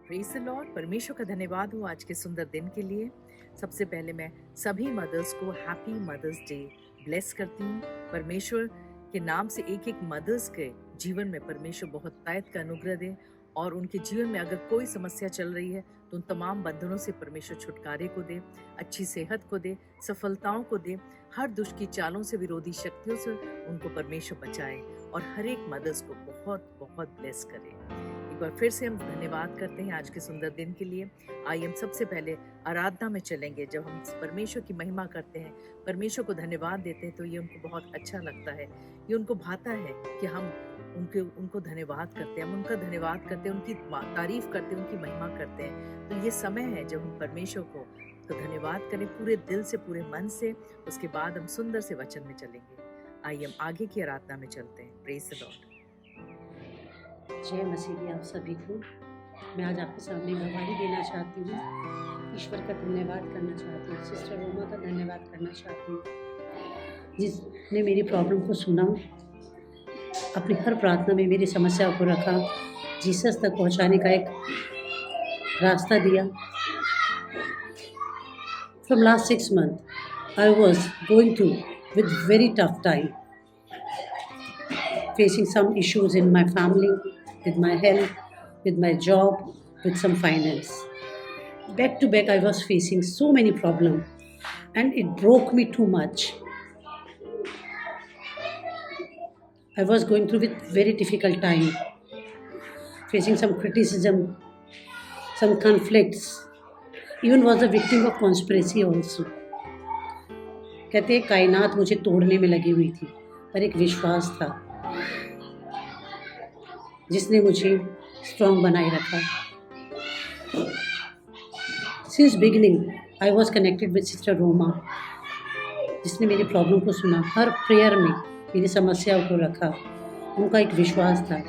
Praise the Lord. परमेश्वर का धन्यवाद हो आज के सुंदर दिन के लिए। सबसे पहले मैं सभी मदर्स को हैप्पी मदर्स डे ब्लेस करती हूँ। परमेश्वर के नाम से एक एक मदर्स के जीवन में परमेश्वर बहुत तायत का अनुग्रह दे और उनके जीवन में अगर कोई समस्या चल रही है तो उन तमाम बंधनों से परमेश्वर छुटकारे को दे, अच्छी सेहत को दे, सफलताओं को दे, हर दुष्ट की चालों से, विरोधी शक्तियों से उनको परमेश्वर बचाए और हर एक मदर्स को बहुत बहुत ब्लेस करे। एक बार फिर से हम धन्यवाद करते हैं आज के सुंदर दिन के लिए। आइए हम सबसे पहले आराधना में चलेंगे। जब हम परमेश्वर की महिमा करते हैं, परमेश्वर को धन्यवाद देते हैं तो ये उनको बहुत अच्छा लगता है। ये उनको भाता है कि हम उनको धन्यवाद करते हैं, हम उनका धन्यवाद करते हैं, उनकी तारीफ करते हैं, उनकी महिमा करते हैं। तो ये समय है जब हम परमेश्वर को तो धन्यवाद करें पूरे दिल से, पूरे मन से। उसके बाद हम सुंदर से वचन में चलेंगे। आइए हम आगे की आराधना में चलते हैं। Praise the Lord. जय मसीह की आप सभी को। मैं आज आपके सामने गवाही देना चाहती हूँ, ईश्वर का धन्यवाद करना चाहती हूँ, सिस्टर रोमा का धन्यवाद करना चाहती हूँ जिसने मेरी प्रॉब्लम को सुना, अपनी हर प्रार्थना में मेरी समस्या को रखा, जीसस तक पहुँचाने का एक रास्ता दिया। From last 6 months I was going through with very tough time, facing some issues in my family, with my health, with my job, with some finance. Back to back, I was facing so many problems, and it broke me too much. I was going through with very difficult time, facing some criticism, some conflicts, even was a victim of conspiracy also. कहते हैं कायनात मुझे तोड़ने में लगी हुई थी, पर एक विश्वास था जिसने मुझे स्ट्रॉन्ग बनाए रखा। Since beginning I was connected with sister Roma, जिसने मेरी प्रॉब्लम को सुना, हर प्रेयर में मेरी समस्याओं को रखा। उनका एक विश्वास था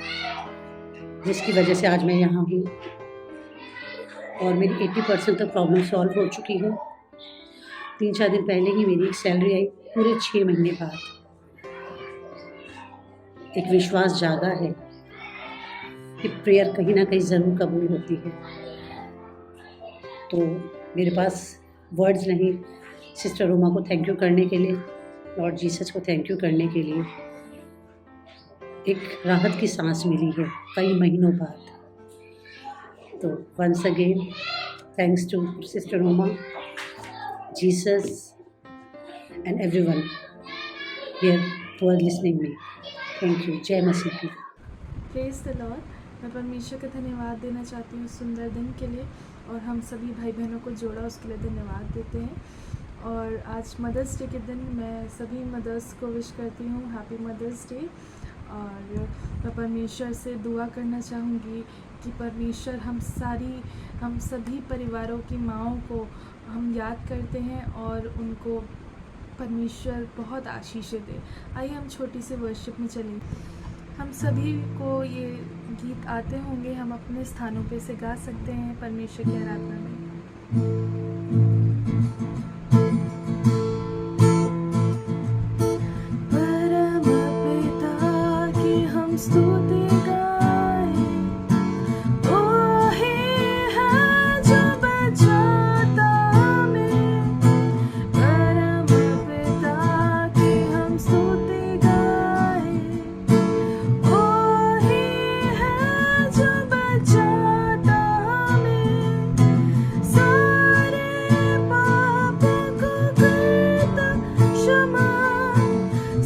जिसकी वजह से आज मैं यहाँ हूँ और मेरी 80% तक प्रॉब्लम सॉल्व हो चुकी है। 3-4 दिन पहले ही मेरी सैलरी आई, पूरे 6 महीने बाद। एक विश्वास जागा है कि प्रेयर कहीं ना कहीं ज़रूर कबूल होती है। तो मेरे पास वर्ड्स नहीं सिस्टर रोमा को थैंक यू करने के लिए, लॉर्ड जीसस को थैंक यू करने के लिए। एक राहत की सांस मिली है कई महीनों बाद। तो once again thanks to sister Roma, Jesus and everyone here who are listening me. Thank you. जय मसीह की। Praise the Lord. मैं परमेश्वर का धन्यवाद देना चाहती हूँ सुंदर दिन के लिए, और हम सभी भाई बहनों को जोड़ा उसके लिए धन्यवाद देते हैं। और आज मदर्स डे के दिन मैं सभी मदर्स को विश करती हूँ हैप्पी मदर्स डे। और मैं परमेश्वर से दुआ करना चाहूँगी कि परमेश्वर हम सभी परिवारों की माँओं को हम याद करते हैं और उनको परमेश्वर बहुत आशीषें दे। आइए हम छोटी सी वर्शिप में चलें। हम सभी को ये गीत आते होंगे, हम अपने स्थानों पे से गा सकते हैं परमेश्वर की आराधना में। परम पिता की हम स्तुति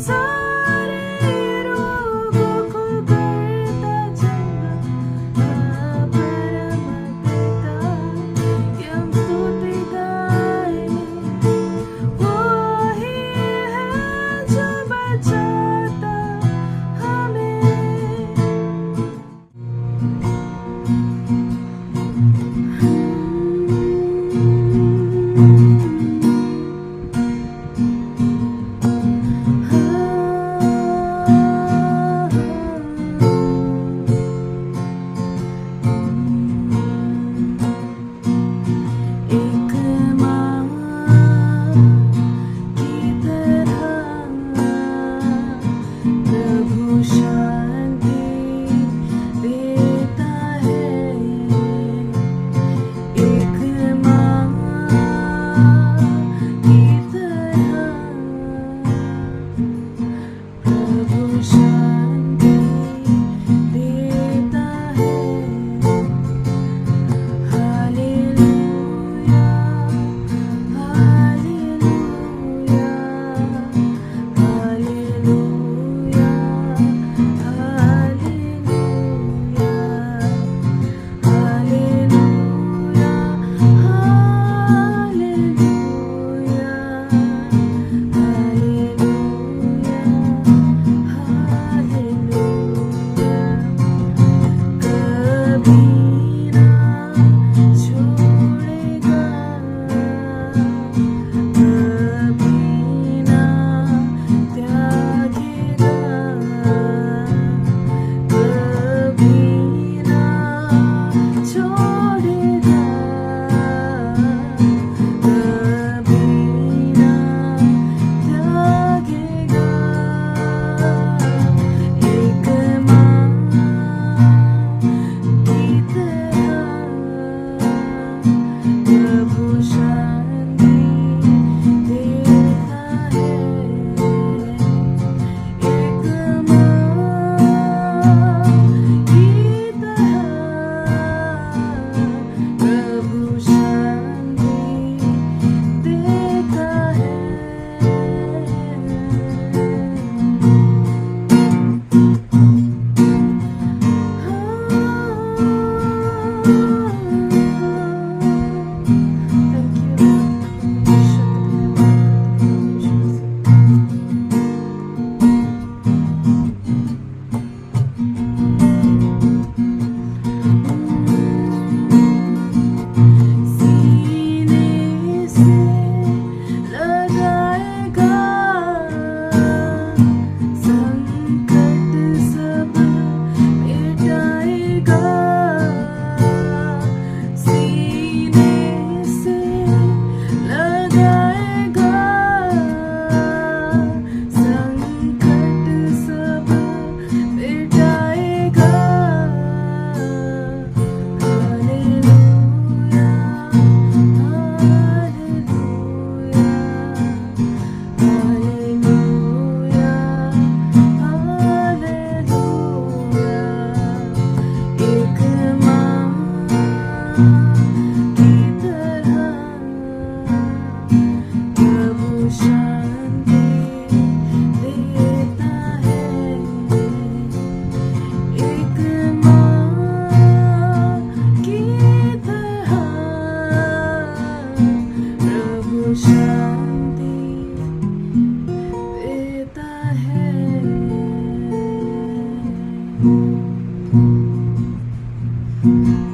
सारे रोगों को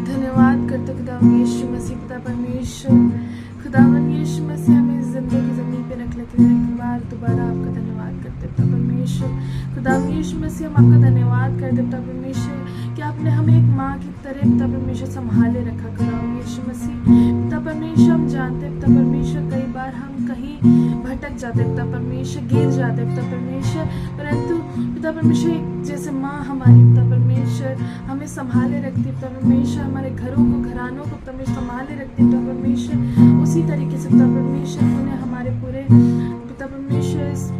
धन्यवाद करते खुदावन यीशु मसीह पिता परमेश्वर। खुदावन यीशु मसीह हमें ज़िंदगी ज़मीन पे रख लेके एक बार दोबारा आपका धन्यवाद करते पिता परमेश्वर। खुदावन यीशु मसीह हम आपका धन्यवाद करते पिता परमेश्वर कि आपने हमें एक माँ की तरह पिता परमेश्वर संभाले रखा। खुदावन यीशु मसीह पिता परमेश्वर हम जानते हैं पिता परमेश्वर कई बार हम कहीं भटक जाते पिता परमेश्वर, गिर जाते पिता परमेश्वर, परंतु पिता परमेश्वर एक जैसे माँ हमारी पिता परमेश्वर हमें संभाले रखती पिता परमेश्वर, हमारे घरों को घरानों को पिता परमेश्वर संभाले रखती पिता परमेश्वर। उसी तरीके से पिता परमेश्वर तूने हमारे पूरे पिता परमेश्वर इस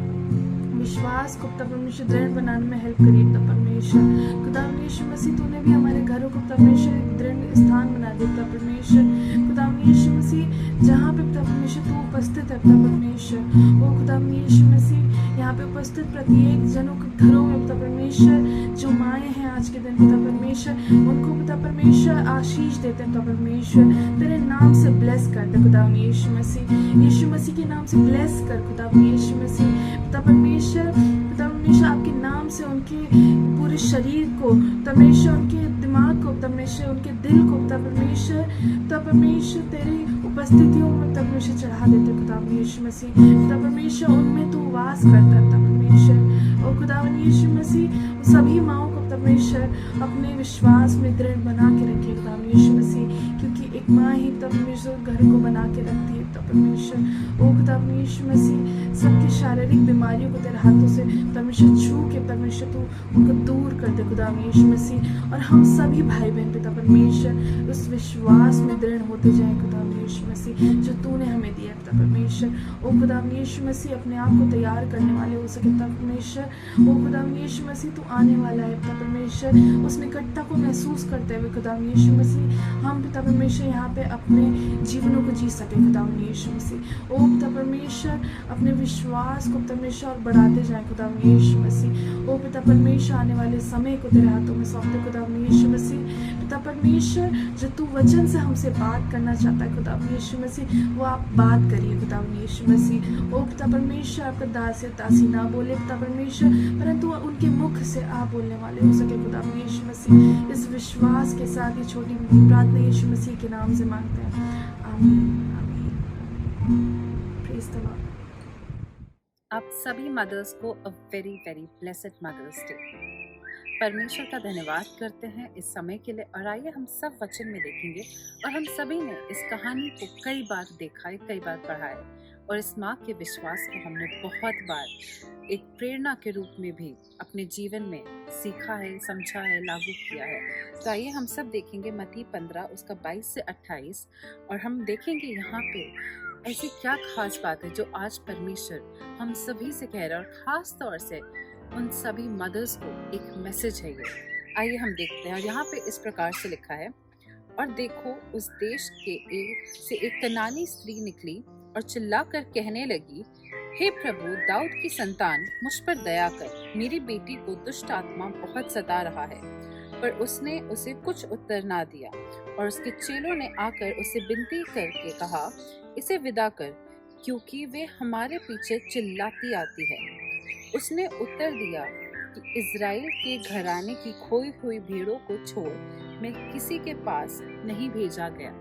विश्वास को पिता परमेश्वर दृढ़ बनाने में हेल्प करी पिता परमेश्वर। खुदावन यीशु मसीह तूने भी हमारे घरों को पिता परमेश्वर एक दृढ़ स्थान बना दिया पिता परमेश्वर। खुदावन यीशु मसीह जहाँ पे पिता परमेश्वर तू उपस्थित है पिता परमेश्वर, वो खुदावन यीशु मसीह यहाँ पे उपस्थित प्रत्येक जनों के घरों में पिता परमेश्वर जो माएँ हैं आज के दिन पिता परमेश्वर, उनको पिता परमेश्वर आशीष देते हैं पिता परमेश्वर, तेरे नाम से ब्लेस कर दे खुदावन यीशु मसीह। यीशु मसीह के नाम से ब्लेस कर खुदावन यीशु मसीह पिता परमेश्वर आपके नाम से उनके पूरे शरीर को पिता परमेश्वर, उनके दिमाग को पिता परमेश्वर, उनके दिल को पिता परमेश्वर तेरी उपस्थितियों में पिता परमेश्वर चढ़ा देते खुदावन यीशु मसीह। पिता परमेश्वर उनमें तू वास करता है पिता परमेश्वर। और खुदावन यीशु मसीह सभी माँओं को पिता परमेश्वर अपने विश्वास में दृढ़ बना के रखे खुदावन यीशु मसीह, क्योंकि एक माँ ही पिता परमेश्वर घर को बना के रखती है पिता परमेश्वर। ओ खुदावन यीशु मसीह सबकी शारीरिक बीमारियों को तेरे हाथों से परमेश्वर छू के परमेश्वर तू उनको दूर कर दे खुदावन यीशु मसीह। और हम सभी भाई बहन पिता परमेश्वर उस विश्वास में दृढ़ होते जाए खुदावन यीशु मसीह जो तूने हमें दिया पिता परमेश्वर। ओ खुदावन यीशु मसीह अपने आप को तैयार करने वाले हो सके पिता परमेश्वर। ओ खुदावन यीशु मसीह तू आने वाला है पिता परमेश्वर, उस निकटता को महसूस करते हुए खुदावन यीशु मसीह हम पिता परमेश्वर यहाँ पे अपने जीवनों को जी सके खुदावन यीशु मसीह। ओ पिता परमेश्वर अपने विश्वास को पिता परमेश्वर और बढ़ाते जाए खुदावन यीशु मसीह। ओ पिता परमेश्वर आने वाले समय को तेरे हाथों में सौंपते खुदावन यीशु मसीह। पिता परमेश्वर जो तू वचन से हमसे बात करना चाहता है खुदावन यीशु मसीह, वो आप बात करिए खुदावन यीशु मसीह। ओ पिता परमेश्वर आपका दास या दासी ना बोले पिता परमेश्वर, परंतु उनके मुख से आप बोलने वाले हो सके खुदावन यीशु मसीह। इस विश्वास के साथ ही छोटी मोटी प्रार्थना यीशु मसीह के नाम से मांगते हैं, आमीन आमीन। Praise the lord. आप सभी मदर्स को a very very blessed mother's day. परमेश्वर का धन्यवाद करते हैं इस समय के लिए। और आइए हम सब वचन में देखेंगे, और हम सभी ने इस कहानी को कई बार देखा है, कई बार पढ़ा है, और इस माँ के विश्वास को हमने बहुत बार एक प्रेरणा के रूप में भी अपने जीवन में सीखा है, समझा है, लागू किया है। तो आइए हम सब देखेंगे मत्ती 15 उसका 22 से 28, और हम देखेंगे यहाँ पे ऐसी क्या खास बात है जो आज परमेश्वर हम सभी से कह रहा है, और खास तौर से उन सभी मदर्स को एक मैसेज है ये। आइए हम देखते हैं। और यहाँ पे इस प्रकार से लिखा है, और देखो उस देश से एक कनानी स्त्री निकली और चिल्लाकर कहने लगी, हे प्रभु दाऊद की संतान मुझ पर दया कर, मेरी बेटी को दुष्ट आत्मा बहुत सता रहा है। पर उसने उसे कुछ उत्तर ना दिया, और उसके चेलों ने आकर उसे विनती करके कहा, इसे विदा कर, क्योंकि वे हमारे पीछे चिल्लाती आती है। उसने उत्तर दिया कि इज़राइल के घराने की खोई हुई भेड़ों को छोड़ मैं किसी के पास नहीं भेजा गया।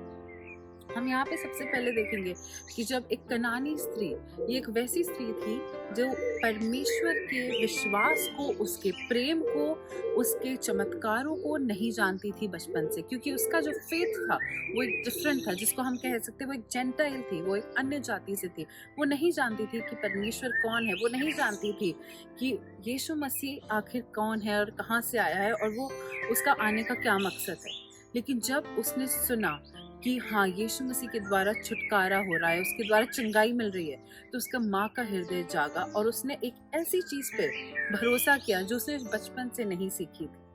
हम यहाँ पे सबसे पहले देखेंगे कि जब एक कनानी स्त्री, ये एक वैसी स्त्री थी जो परमेश्वर के विश्वास को, उसके प्रेम को, उसके चमत्कारों को नहीं जानती थी बचपन से, क्योंकि उसका जो फेथ था वो एक डिफरेंट था, जिसको हम कह सकते वो एक जेंटाइल थी, वो एक अन्य जाति से थी। वो नहीं जानती थी कि परमेश्वर कौन है, वो नहीं जानती थी कि यीशु मसीह आखिर कौन है और कहाँ से आया है, और वो उसका आने का क्या मकसद है। लेकिन जब उसने सुना कि हाँ यीशु मसीह के द्वारा छुटकारा हो रहा है, उसके द्वारा चंगाई मिल रही है, तो उसका माँ का हृदय जागा, और उसने एक ऐसी चीज़ पे भरोसा किया जो उसने बचपन से नहीं सीखी थी।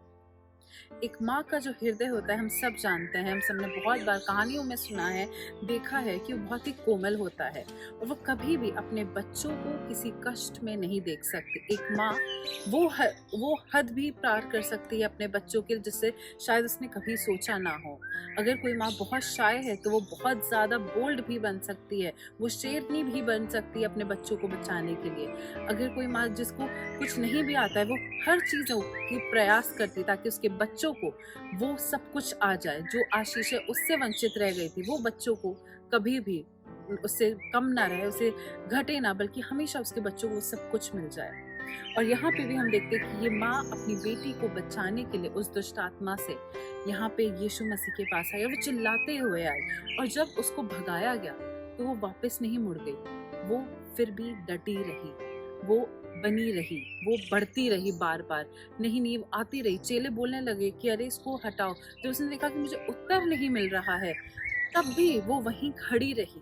एक माँ का जो हृदय होता है हम सब जानते हैं, हम सबने बहुत बार कहानियों में सुना है, देखा है कि वो बहुत ही कोमल होता है, और वो कभी भी अपने बच्चों को किसी कष्ट में नहीं देख सकती। एक माँ वो हद भी पार कर सकती है अपने बच्चों के, जिससे शायद उसने कभी सोचा ना हो। अगर कोई माँ बहुत शाय है तो वो बहुत ज़्यादा बोल्ड भी बन सकती है, वो शेरनी भी बन सकती है अपने बच्चों को बचाने के लिए। अगर कोई माँ जिसको कुछ नहीं भी आता है, वो हर चीज़ों की प्रयास करती है ताकि उसके बच्चों को वो सब कुछ आ जाए। जो आशीष है उससे वंचित रह गई थी, वो बच्चों को कभी भी उससे कम ना रहे, उसे घटे ना, बल्कि हमेशा उसके बच्चों को सब कुछ मिल जाए। और यहाँ पे भी हम देखते हैं कि ये माँ अपनी बेटी को बचाने के लिए उस दुष्ट आत्मा से यहाँ पे यीशु मसीह के पास आई और वो चिल्लाते हुए आई, और जब उसको भगाया गया तो वो वापस नहीं मुड़ गई, वो फिर भी डटी रही, वो बनी रही, वो बढ़ती रही, बार बार नहीं वो आती रही। चेले बोलने लगे कि अरे इसको हटाओ, तो उसने देखा कि मुझे उत्तर नहीं मिल रहा है, तब भी वो वहीं खड़ी रही।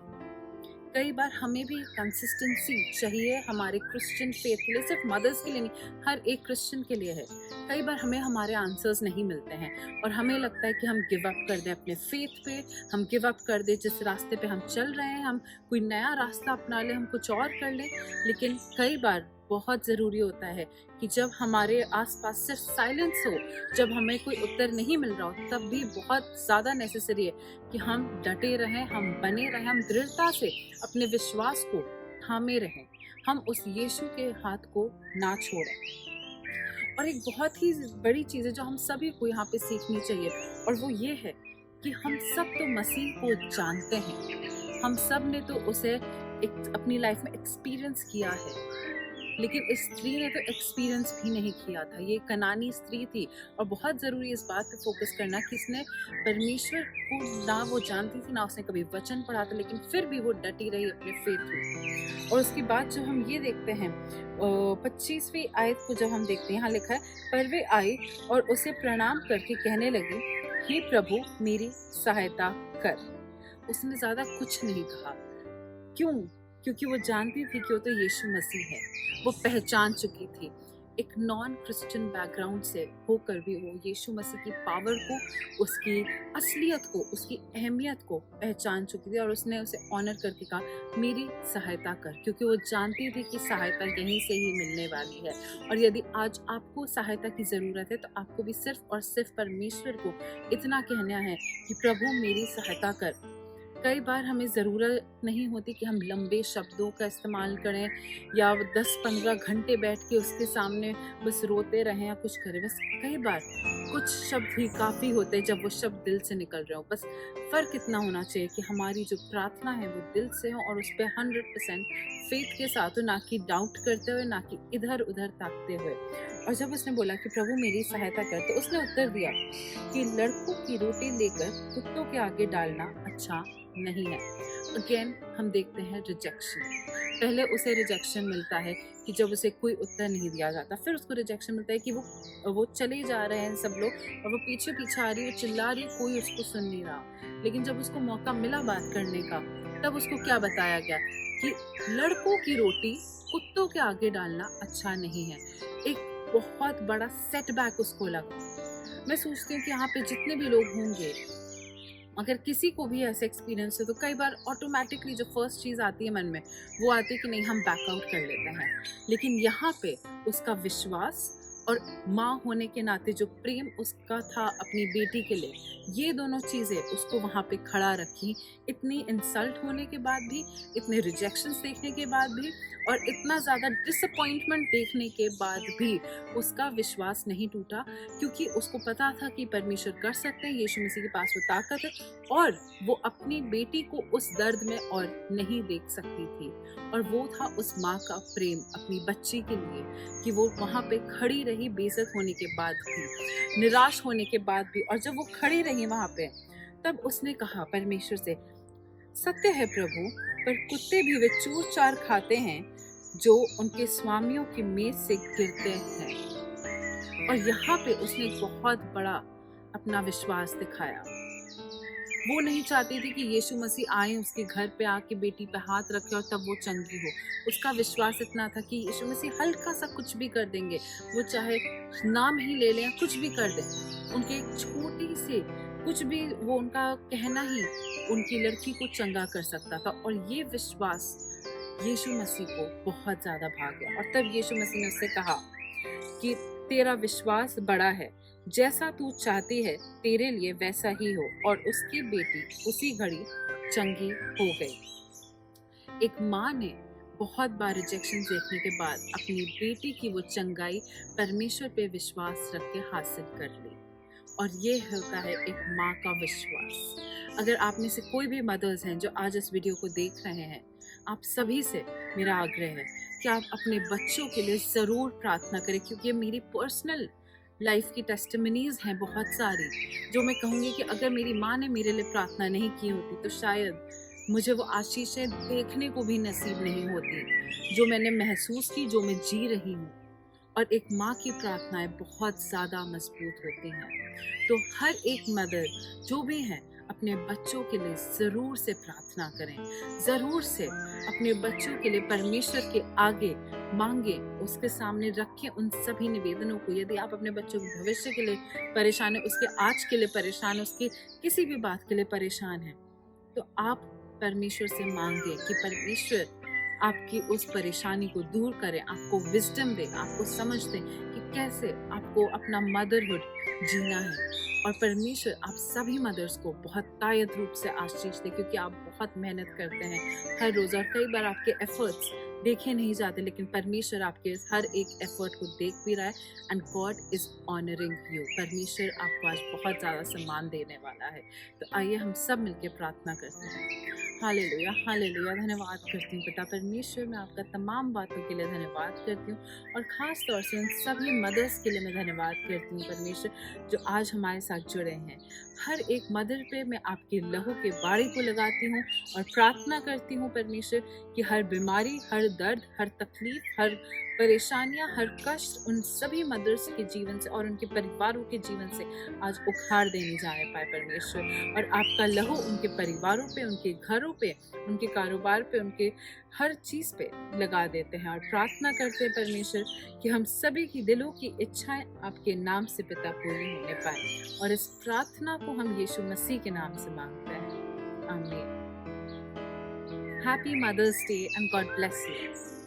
कई बार हमें भी कंसिस्टेंसी चाहिए हमारे क्रिश्चियन फेथ के लिए, सिर्फ मदर्स के लिए नहीं, हर एक क्रिश्चियन के लिए है। कई बार हमें हमारे आंसर्स नहीं मिलते हैं और हमें लगता है कि हम गिव अप कर दें अपने फेथ पे, हम गिव अप कर दें जिस रास्ते पे हम चल रहे हैं, हम कोई नया रास्ता अपना लें, हम कुछ और कर लें। लेकिन कई बार बहुत ज़रूरी होता है कि जब हमारे आसपास सिर्फ साइलेंस हो, जब हमें कोई उत्तर नहीं मिल रहा हो, तब भी बहुत ज़्यादा नेसेसरी है कि हम डटे रहें, हम बने रहें, हम दृढ़ता से अपने विश्वास को थामे रहें, हम उस यीशु के हाथ को ना छोड़ें। और एक बहुत ही बड़ी चीज़ है जो हम सभी को यहाँ पे सीखनी चाहिए, और वो ये है कि हम सब तो मसीह को जानते हैं, हम सब ने तो उसे अपनी लाइफ में एक्सपीरियंस किया है, लेकिन इस स्त्री ने तो एक्सपीरियंस भी नहीं किया था। ये कनानी स्त्री थी, और बहुत ज़रूरी इस बात पे फोकस करना कि इसने परमेश्वर को ना वो जानती थी, ना उसने कभी वचन पढ़ा था, लेकिन फिर भी वो डटी रही अपने फेथ में। और उसके बाद जो हम ये देखते हैं 25वीं आयत को जब हम देखते हैं, यहाँ लिखा है, पर वे आई और उसे प्रणाम करके कहने लगी, हे प्रभु मेरी सहायता कर। उसने ज़्यादा कुछ नहीं कहा। क्यों? क्योंकि वो जानती थी कि वो तो यीशु मसीह है, वो पहचान चुकी थी। एक नॉन क्रिश्चियन बैकग्राउंड से होकर भी वो यीशु मसीह की पावर को, उसकी असलियत को, उसकी अहमियत को पहचान चुकी थी, और उसने उसे ऑनर करके कहा मेरी सहायता कर, क्योंकि वो जानती थी कि सहायता यहीं से ही मिलने वाली है। और यदि आज आपको सहायता की ज़रूरत है तो आपको भी सिर्फ और सिर्फ परमेश्वर को इतना कहना है कि प्रभु मेरी सहायता कर। कई बार हमें ज़रूरत नहीं होती कि हम लंबे शब्दों का इस्तेमाल करें या 10-15 घंटे बैठ के उसके सामने बस रोते रहें या कुछ करें। बस कई बार कुछ शब्द ही काफ़ी होते हैं जब वो शब्द दिल से निकल रहे हो। बस फ़र्क इतना होना चाहिए कि हमारी जो प्रार्थना है वो दिल से हो और उस पर 100% फेथ के साथ हो, ना कि डाउट करते हुए, ना कि इधर उधर ताकते हुए। और जब उसने बोला कि प्रभु मेरी सहायता कर, तो उसने उत्तर दिया कि लड़कों की रोटी लेकर कुत्तों के आगे डालना अच्छा नहीं है। अगेन हम देखते हैं रिजेक्शन। पहले उसे रिजेक्शन मिलता है कि जब उसे कोई उत्तर नहीं दिया जाता, फिर उसको रिजेक्शन मिलता है कि वो चले जा रहे हैं सब लोग, और वो पीछे पीछे आ रही है, वो चिल्ला रही है, कोई उसको सुन नहीं रहा। लेकिन जब उसको मौका मिला बात करने का, तब उसको क्या बताया गया कि लड़कों की रोटी कुत्तों के आगे डालना अच्छा नहीं है। एक बहुत बड़ा सेटबैक उसको लगा। मैं सोचती हूँ कि यहाँ पे जितने भी लोग होंगे, अगर किसी को भी ऐसा एक्सपीरियंस है तो कई बार ऑटोमेटिकली जो फर्स्ट चीज़ आती है मन में वो आती है कि नहीं, हम बैकआउट कर लेते हैं। लेकिन यहाँ पे उसका विश्वास और माँ होने के नाते जो प्रेम उसका था अपनी बेटी के लिए, ये दोनों चीज़ें उसको वहाँ पे खड़ा रखी। इतनी इंसल्ट होने के बाद भी, इतने रिजेक्शंस देखने के बाद भी, और इतना ज़्यादा डिसअपॉइंटमेंट देखने के बाद भी उसका विश्वास नहीं टूटा, क्योंकि उसको पता था कि परमेश्वर कर सकते हैं, यीशु मसीह के पास वो ताकत है, और वो अपनी बेटी को उस दर्द में और नहीं देख सकती थी। और वो था उस माँ का प्रेम अपनी बच्ची के लिए, कि वो वहाँ पे खड़ी रही बेइज्जत होने के बाद भी, निराश होने के बाद भी। और जब वो खड़ी रही वहाँ पे, तब उसने कहा परमेश्वर से, सत्य है प्रभु, पर कुत्ते भी वे चूर चार खाते हैं जो उनके स्वामियों की मेज से गिरते हैं। और यहाँ पे उसने एक बहुत बड़ा अपना विश्वास दिखाया। वो नहीं चाहती थी कि यीशु मसीह आए, उसके घर पे आके बेटी पे हाथ रखे और तब वो चंगी हो। उसका विश्वास इतना था कि यीशु मसीह हल्का सा कुछ भी कर देंगे, वो चाहे नाम ही ले लें, कुछ भी कर दें, उनके एक छोटी से कुछ भी, वो उनका कहना ही उनकी लड़की को चंगा कर सकता था। और ये विश्वास यीशु मसीह को बहुत ज़्यादा भा गया। और तब यीशु मसीह ने उससे कहा कि तेरा विश्वास बड़ा है, जैसा तू चाहती है तेरे लिए वैसा ही हो। और उसकी बेटी उसी घड़ी चंगी हो गई। एक माँ ने बहुत बार रिजेक्शन देखने के बाद अपनी बेटी की वो चंगाई परमेश्वर पे विश्वास रख के हासिल कर ली। और ये होता है एक माँ का विश्वास। अगर आप में से कोई भी मदर्स हैं जो आज इस वीडियो को देख रहे हैं, आप सभी से मेरा आग्रह है कि आप अपने बच्चों के लिए ज़रूर प्रार्थना करें, क्योंकि ये मेरी पर्सनल लाइफ की टेस्टिमनीज हैं बहुत सारी, जो मैं कहूँगी कि अगर मेरी माँ ने मेरे लिए प्रार्थना नहीं की होती तो शायद मुझे वो आशीषें देखने को भी नसीब नहीं होती जो मैंने महसूस की, जो मैं जी रही हूँ। और एक माँ की प्रार्थनाएं बहुत ज़्यादा मजबूत होती हैं। तो हर एक मदर जो भी हैं अपने बच्चों के लिए ज़रूर से प्रार्थना करें, ज़रूर से अपने बच्चों के लिए परमेश्वर के आगे मांगे, उसके सामने रखें उन सभी निवेदनों को। यदि आप अपने बच्चों के भविष्य के लिए परेशान हैं, उसके आज के लिए परेशान हैं, उसकी किसी भी बात के लिए परेशान हैं, तो आप परमेश्वर से मांगे कि परमेश्वर आपकी उस परेशानी को दूर करें, आपको विजडम दे, आपको समझ दें कि कैसे आपको अपना मदरहुड जीना है। और परमेश्वर आप सभी मदर्स को बहुत तायत रूप से आशीष दे, क्योंकि आप बहुत मेहनत करते हैं हर रोज़, और कई बार आपके एफर्ट्स देखे नहीं जाते, लेकिन परमेश्वर आपके हर एक एफर्ट को देख भी रहा है। And God is honouring you. परमेश्वर आपको आज बहुत ज़्यादा सम्मान देने वाला है। तो आइए हम सब मिलकर प्रार्थना करते हैं। Hallelujah, hallelujah. धन्यवाद करती हूँ पिता परमेश्वर, मैं आपका तमाम बातों के लिए धन्यवाद करती हूँ, और ख़ास तौर से उन सभी मदर्स के लिए मैं धन्यवाद करती हूँ परमेश्वर, जो आज हमारे साथ जुड़े हैं। हर एक मदर पे मैं आपके लहू के बाड़ी को लगाती हूँ और प्रार्थना करती हूँ परमेश्वर कि हर बीमारी, हर दर्द, हर तकलीफ, हर परेशानियाँ, हर कष्ट उन सभी मदर्स के जीवन से और उनके परिवारों के जीवन से आज उखाड़ देनी जाए पाए परमेश्वर। और आपका लहू उनके परिवारों पे, उनके घरों पे, उनके कारोबार पे, उनके हर चीज़ पे लगा देते हैं, और प्रार्थना करते हैं परमेश्वर कि हम सभी की दिलों की इच्छाएं आपके नाम से पिता पूरी होने पाए। और इस प्रार्थना को हम यीशु मसीह के नाम से मांगते हैं, आमीन। Happy mother's day and God bless you.